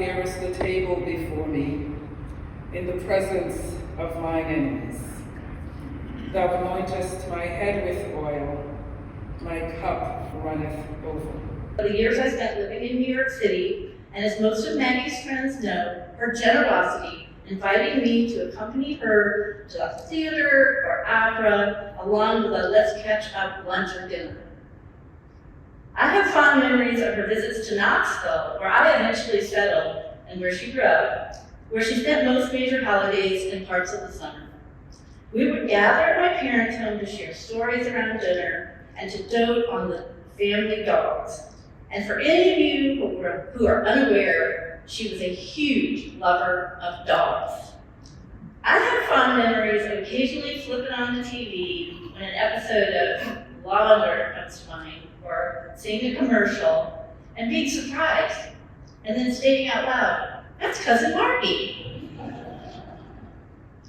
there is the table before me, in the presence of mine enemies. Thou anointest my head with oil, my cup runneth over. For the years I spent living in New York City, and as most of Maggie's friends know, her generosity inviting me to accompany her to the theater or opera, along with a let's catch up lunch or dinner. I have fond memories of her visits to Knoxville, where I eventually settled and where she grew up, where she spent most major holidays and parts of the summer. We would gather at my parents' home to share stories around dinner and to dote on the family dogs. And for any of you who are unaware, she was a huge lover of dogs. I have fond memories of occasionally flipping on the TV when an episode of Law and Order comes to mind, or seeing a commercial and being surprised, and then stating out loud, "That's Cousin Margie."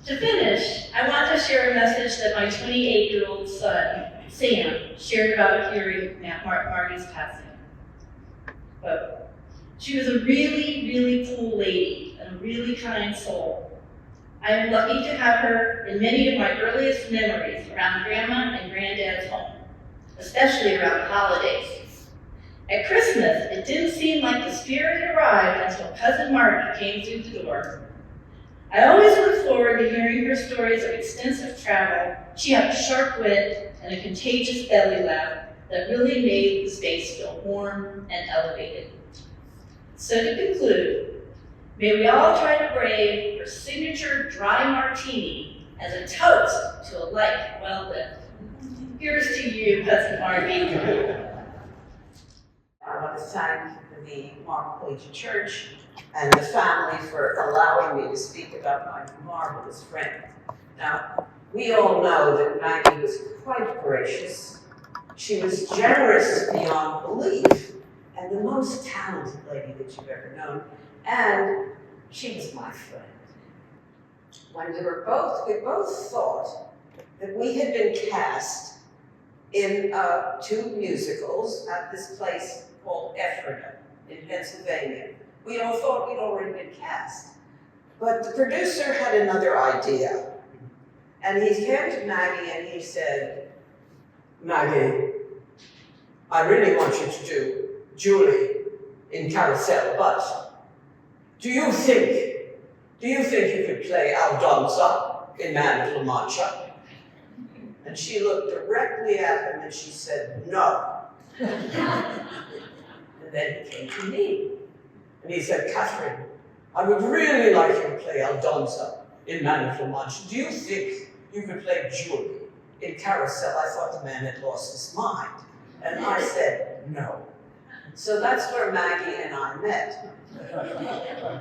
To finish, I want to share a message that my 28-year-old son, Sam, shared about hearing Margie's passing. Quote, "She was a really, really cool lady and a really kind soul. I am lucky to have her in many of my earliest memories around Grandma and Granddad's home, especially around the holidays. At Christmas, it didn't seem like the spirit had arrived until Cousin Margie came through the door. I always look forward to hearing her stories of extensive travel. She had a sharp wit and a contagious belly laugh that really made the space feel warm and elevated. So to conclude, may we all try to brave her signature dry martini as a toast to a life well lived. Here's to you, Cousin Margie." I want to thank the Marble Collegiate Church and the family for allowing me to speak about my marvelous friend. Now, we all know that Maggie was quite gracious. She was generous beyond belief, and the most talented lady that you've ever known. And she was my friend. When we both thought that we had been cast in 2 musicals at this place called Ephrata in Pennsylvania. We all thought we'd already been cast. But the producer had another idea. And he came to Maggie and he said, "Maggie, I really want you to do Julie in Carousel, but do you think you could play Aldonza in Man of La Mancha?" And she looked directly at him and she said, "No." And then he came to me and he said, "Catherine, I would really like you to play Aldonza in Man of La Mancha. Do you think you could play Julie in Carousel?" I thought the man had lost his mind. And I said, "No." So that's where Maggie and I met.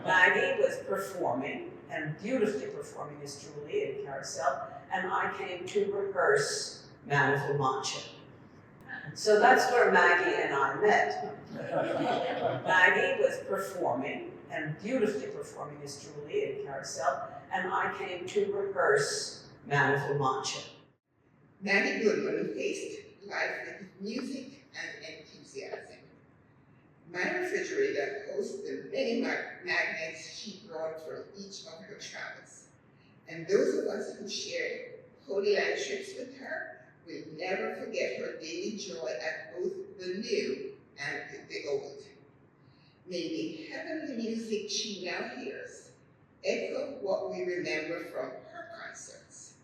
Maggie was performing, and beautifully performing as Julie in Carousel, and I came to rehearse Man of La Mancha. So that's where Maggie and I met. Maggie was performing, and beautifully performing as Julie in Carousel, and I came to rehearse Man of La Mancha. Maggie Goodman faced life with music and enthusiasm. My refrigerator hosts the many magnets she brought from each of her travels. And those of us who shared Holy Land trips with her will never forget her daily joy at both the new and the old. May the heavenly music she now hears echo what we remember from her concerts.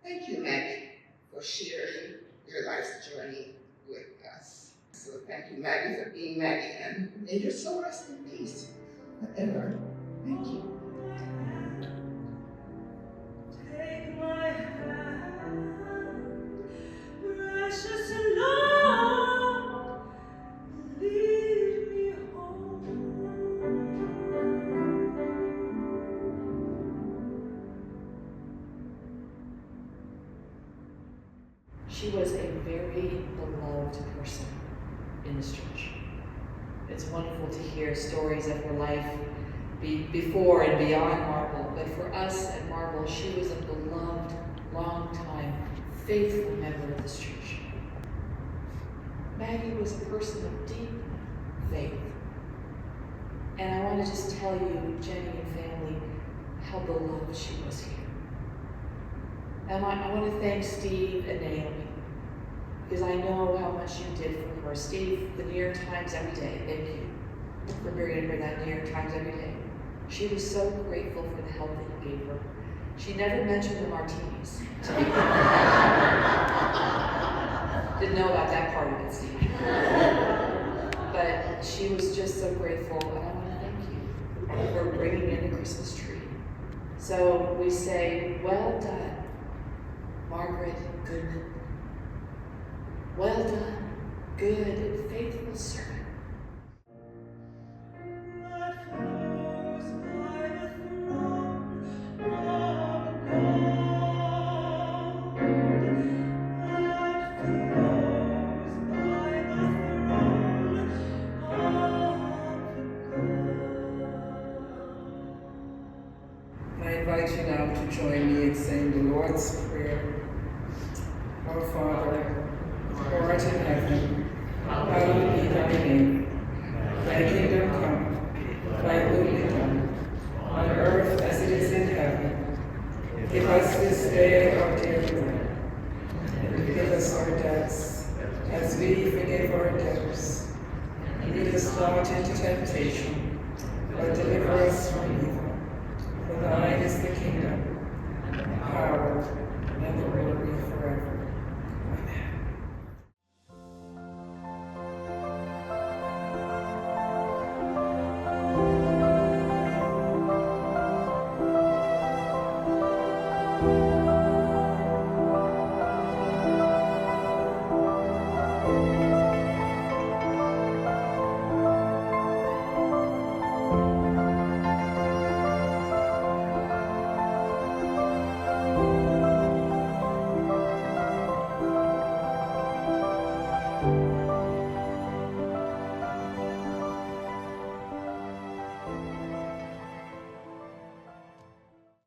Thank you, Maggie, for sharing your life's journey with us. So thank you, Maggie, for being Maggie, and may your soul rest in peace forever. Thank you. Take my hand, precious Lord, lead me home. She was a very beloved person in this church. It's wonderful to hear stories of her life before and beyond Marble, but for us at Marble, she was a beloved, long-time, faithful member of this church. Maggie was a person of deep faith. And I want to just tell you, Jenny and family, how beloved she was here. And I want to thank Steve and Naomi, because I know how much you did for her. Steve, the New York Times every day, thank you for bringing her that New York Times every day. She was so grateful for the help that you gave her. She never mentioned the martinis. Didn't know about that part of it, Steve. But she was just so grateful, and I want to thank you for bringing in the Christmas tree. So we say, well done, Margaret Goodman. Well done, good and faithful servant. That flows by the throne of God. That flows by the throne of God. I invite you now to join me in saying the Lord's Prayer. Our Father, who art in heaven, hallowed be thy name.